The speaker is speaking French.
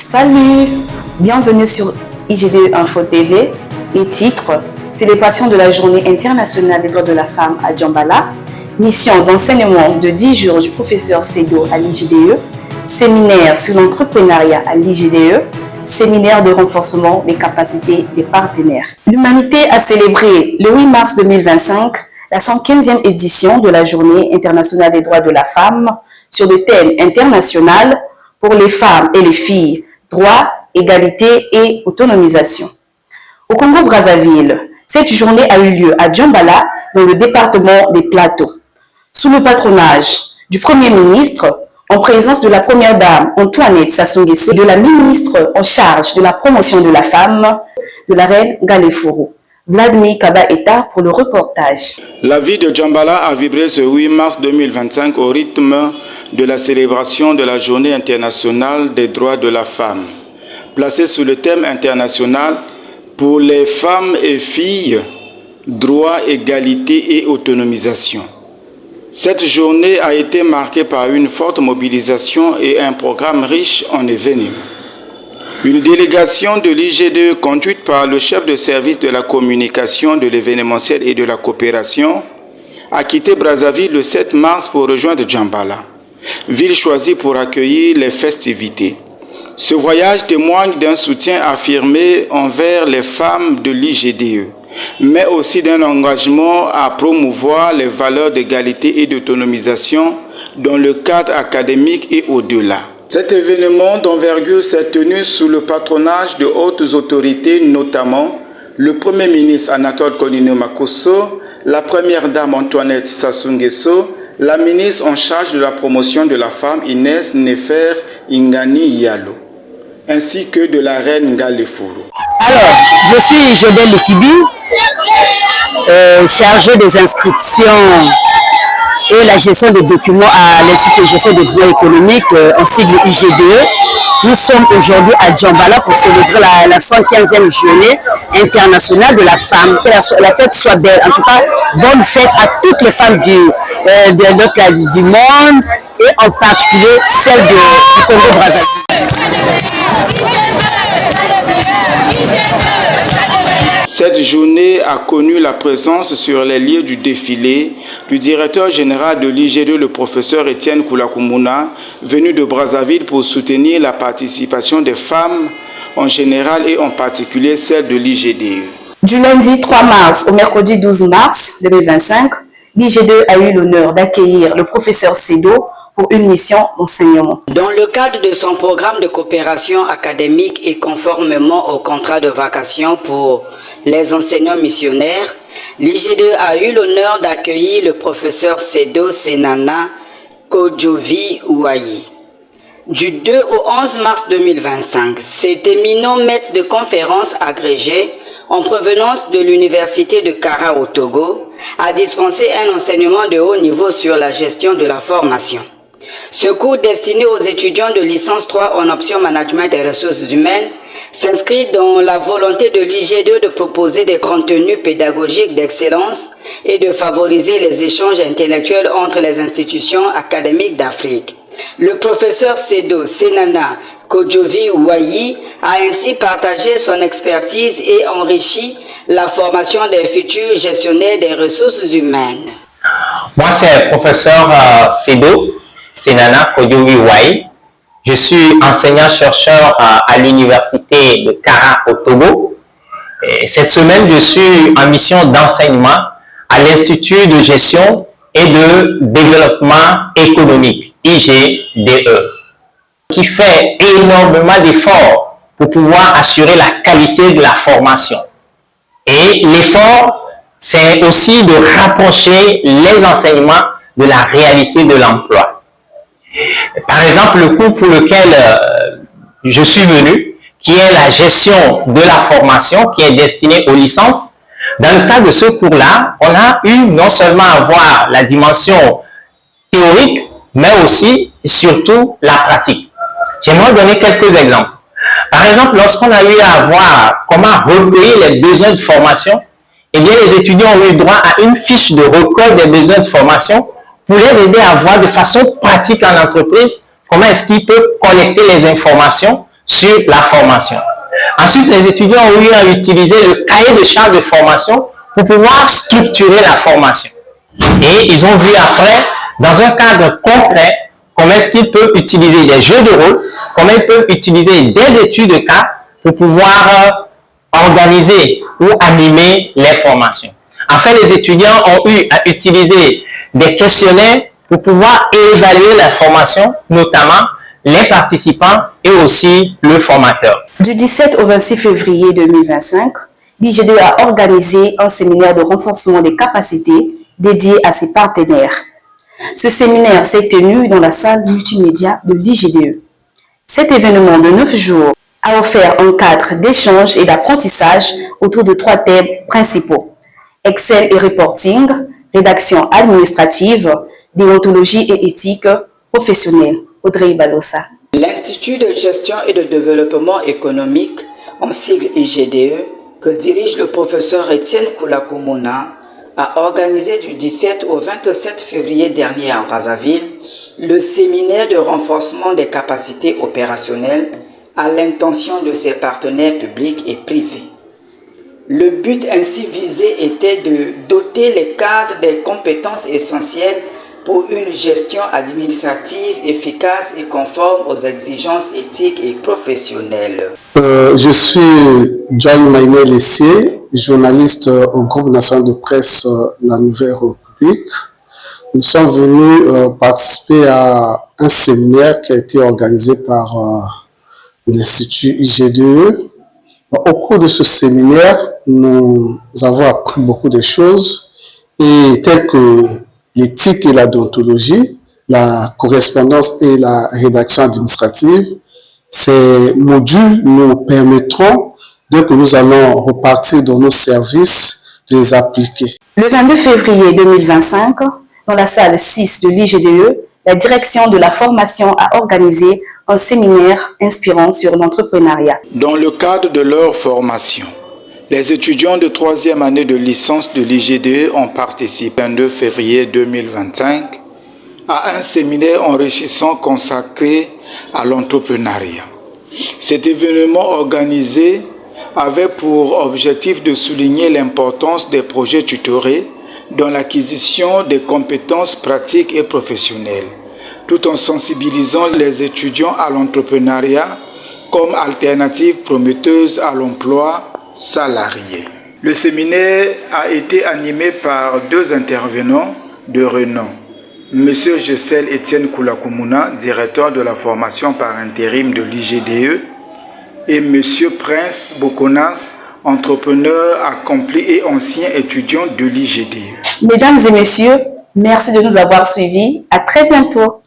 Salut, bienvenue sur IGDE Info TV. Les titres, célébration de la Journée internationale des droits de la femme à Djambala, mission d'enseignement de 10 jours du professeur Sedo à l'IGDE, séminaire sur l'entrepreneuriat à l'IGDE, séminaire de renforcement des capacités des partenaires. L'humanité a célébré le 8 mars 2025 la 115e édition de la Journée internationale des droits de la femme sur le thème international pour les femmes et les filles, droits, égalité et autonomisation. Au Congo-Brazzaville, cette journée a eu lieu à Djambala, dans le département des Plateaux, sous le patronage du Premier ministre, en présence de la Première Dame Antoinette Sassou Nguesso et de la ministre en charge de la promotion de la femme, de la reine Galeforo. Vladimir Kabaeta pour le reportage. La ville de Djambala a vibré ce 8 mars 2025 au rythme de la célébration de la Journée internationale des droits de la femme, placée sous le thème international pour les femmes et filles, droits, égalité et autonomisation. Cette journée a été marquée par une forte mobilisation et un programme riche en événements. Une délégation de l'IGDE conduite par le chef de service de la communication, de l'événementiel et de la coopération a quitté Brazzaville le 7 mars pour rejoindre Djambala, ville choisie pour accueillir les festivités. Ce voyage témoigne d'un soutien affirmé envers les femmes de l'IGDE, mais aussi d'un engagement à promouvoir les valeurs d'égalité et d'autonomisation dans le cadre académique et au-delà. Cet événement d'envergure s'est tenu sous le patronage de hautes autorités, notamment le Premier ministre Anatole Konino Makosso, la Première Dame Antoinette Sassou Nguesso, la ministre en charge de la promotion de la femme Inès Nefer Ingani Yalo, ainsi que de la reine Galeforo. Alors, je suis Jodel Lekibi, chargée des inscriptions et la gestion des documents à l'Institut de gestion des droits économiques, en sigle IGDE. Nous sommes aujourd'hui à Djambala pour célébrer la 115e journée internationale de la femme. Que la fête soit belle. En tout cas, bonne fête à toutes les femmes du monde et en particulier celles du Congo-Brazzaville. Cette journée a connu la présence sur les lieux du défilé du directeur général de l'IGDE, le professeur Etienne Koulakoumuna, venu de Brazzaville pour soutenir la participation des femmes en général et en particulier celle de l'IGDE. Du lundi 3 mars au mercredi 12 mars 2025, l'IGDE a eu l'honneur d'accueillir le professeur Sedo pour une mission d'enseignement. Dans le cadre de son programme de coopération académique et conformément au contrat de vacation pour les enseignants missionnaires, l'IGDE a eu l'honneur d'accueillir le professeur Sedo Senana Kodjovi Ouayi. Du 2 au 11 mars 2025, cet éminent maître de conférences agrégé en provenance de l'université de Kara au Togo a dispensé un enseignement de haut niveau sur la gestion de la formation. Ce cours destiné aux étudiants de licence 3 en option management des ressources humaines s'inscrit dans la volonté de l'IGDE de proposer des contenus pédagogiques d'excellence et de favoriser les échanges intellectuels entre les institutions académiques d'Afrique. Le professeur Sedo Senana Kodjovi Ouayi a ainsi partagé son expertise et enrichi la formation des futurs gestionnaires des ressources humaines. Moi, c'est le professeur Sedo Senana Kodjovi Ouayi. Je suis enseignant-chercheur à l'université de Kara au Togo. Et cette semaine, je suis en mission d'enseignement à l'Institut de gestion et de développement économique, IGDE, qui fait énormément d'efforts pour pouvoir assurer la qualité de la formation. Et l'effort, c'est aussi de rapprocher les enseignements de la réalité de l'emploi. Par exemple, le cours pour lequel je suis venu, qui est la gestion de la formation, qui est destiné aux licences, dans le cadre de ce cours-là, on a eu non seulement à voir la dimension théorique, mais aussi, surtout, la pratique. J'aimerais donner quelques exemples. Par exemple, lorsqu'on a eu à voir comment recueillir les besoins de formation, eh bien, les étudiants ont eu droit à une fiche de recueil des besoins de formation pour les aider à voir de façon pratique en entreprise comment est-ce qu'ils peuvent collecter les informations sur la formation. Ensuite, les étudiants ont eu à utiliser le cahier de charge de formation pour pouvoir structurer la formation. Et ils ont vu après, dans un cadre concret, comment est-ce qu'ils peuvent utiliser des jeux de rôle, comment ils peuvent utiliser des études de cas pour pouvoir organiser ou animer les formations. Enfin, les étudiants ont eu à utiliser des questionnaires pour pouvoir évaluer la formation, notamment les participants et aussi le formateur. Du 17 au 26 février 2025, l'IG2 a organisé un séminaire de renforcement des capacités dédié à ses partenaires. Ce séminaire s'est tenu dans la salle multimédia de l'IG2. Cet événement de 9 jours a offert un cadre d'échange et d'apprentissage autour de 3 thèmes principaux: Excel et reporting, rédaction administrative, déontologie et éthique professionnelle. Audrey Balosa. L'Institut de gestion et de développement économique, en sigle IGDE, que dirige le professeur Étienne Koulakoumona, a organisé du 17 au 27 février dernier à Brazzaville le séminaire de renforcement des capacités opérationnelles à l'intention de ses partenaires publics et privés. Le but ainsi visé était de doter les cadres des compétences essentielles pour une gestion administrative efficace et conforme aux exigences éthiques et professionnelles. Je suis John Maïné Lessier, journaliste au groupe national de presse La Nouvelle République. Nous sommes venus participer à un séminaire qui a été organisé par l'Institut IGDE. Au cours de ce séminaire, nous avons appris beaucoup de choses, et telles que l'éthique et la déontologie, la correspondance et la rédaction administrative. Ces modules nous permettront, dès que nous allons repartir dans nos services, de les appliquer. Le 22 février 2025, dans la salle 6 de l'IGDE, la direction de la formation a organisé un séminaire inspirant sur l'entrepreneuriat. Dans le cadre de leur formation, les étudiants de 3e année de licence de l'IGDE ont participé le 22 février 2025 à un séminaire enrichissant consacré à l'entrepreneuriat. Cet événement organisé avait pour objectif de souligner l'importance des projets tutorés dans l'acquisition des compétences pratiques et professionnelles, tout en sensibilisant les étudiants à l'entrepreneuriat comme alternative prometteuse à l'emploi salarié. Le séminaire a été animé par 2 intervenants de renom. Monsieur Gessel Étienne Koulakoumona, directeur de la formation par intérim de l'IGDE, et Monsieur Prince Bokonas, entrepreneur accompli et ancien étudiant de l'IGDE. Mesdames et messieurs, merci de nous avoir suivis. À très bientôt.